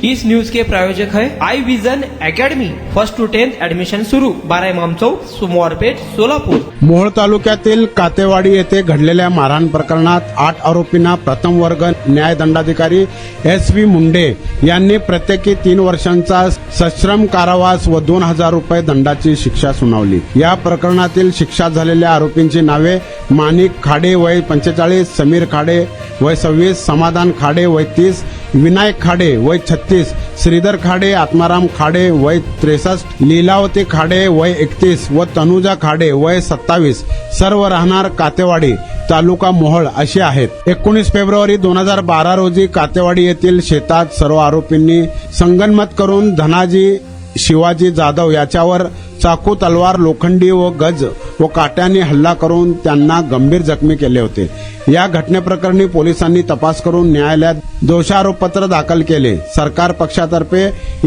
इस news के प्रायोजक है I vision academy. 1st to 10th admission सुरू। 12 इमाम चौक, सोमवार पेठ, सोलापूर। मोहोळ तालुक्यातील कातेवाडी येथे घडलेल्या मारहाण प्रकरणात 8 आरोपींना प्रथम वर्ग न्यायदंडाधिकारी SV मुंडे यांनी प्रत्येकी 3 वर्षांचा सश्रम कारावास व 2,000 रुपये दंडाची शिक्षा सुनावली। या प्रकरणातील शिक्षा झालेल्या आरोपींची नावे माणिक खाडे वय 45, समीर खाडे वय 26, समाधान खाडे वय 30, विनायक खाडे वय 36, श्रीधर खाडे, आत्माराम खाडे वय 63, लीलावती खाडे वय 31 व तनुजा खाडे वय 27, सर्व राहणार कातेवाडी, तालुका मोहोळ अशी आहेत। 19 फेब्रुवारी 2012 रोजी कातेवाडी येथील शेतात सर्व आरोपींनी संगनमत करून धनाजी शिवाजी जाधव याच्यावर चाकू, तलवार, लोखंडी व गज व काट्याने हल्ला करून त्यांना गंभीर जखमी केले होते। या घटनेप्रकरणी पोलिसांनी तपास करून न्यायालयात दोषारोपपत्र दाखल केले। सरकार पक्षातर्फे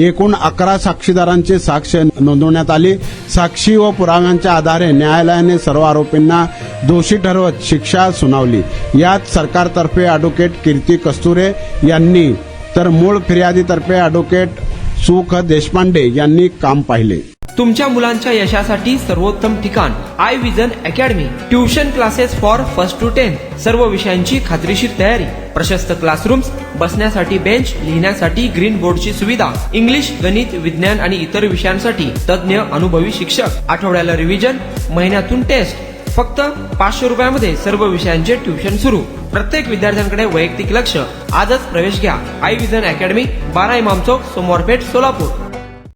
एकूण 11 साक्षीदारांची साक्ष नोंदवण्यात आली। साक्षी व पुराव्यांच्या आधारे न्यायालयाने सर्व आरोपींना दोषी ठरवत शिक्षा सुनावली। यात सरकारतर्फे ॲडव्होकेट कीर्ती कस्तुरे यांनी तर मूळ फिर्यादीतर्फे ॲडव्होकेट सुख देशपांडे यांनी काम पाहिले। तुमच्या मुलांच्या यशासाठी सर्वोत्तम ठिकाण I vision academy. Tuition classes for 1st to 10th, सर्व विषयांची खात्रीशीर तयारी, प्रशस्त क्लासरूम्स, बसण्यासाठी बेंच, लिहिण्यासाठी ग्रीन बोर्डची सुविधा, इंग्लिश, गणित, विज्ञान आणि इतर विषयांसाठी तज्ञ अनुभवी शिक्षक, आठवड्याला रिव्हिजन, महिन्यातून टेस्ट। फक्त 500 रुपयामध्ये सर्व विषयांचे ट्युशन सुरू। प्रत्येक विद्यार्थ्यांकडे वैयक्तिक लक्ष। आजच प्रवेश घ्या। आय विजन अकॅडमी, 12 इमाम चौक, सोमवार पेठ, सोलापूर।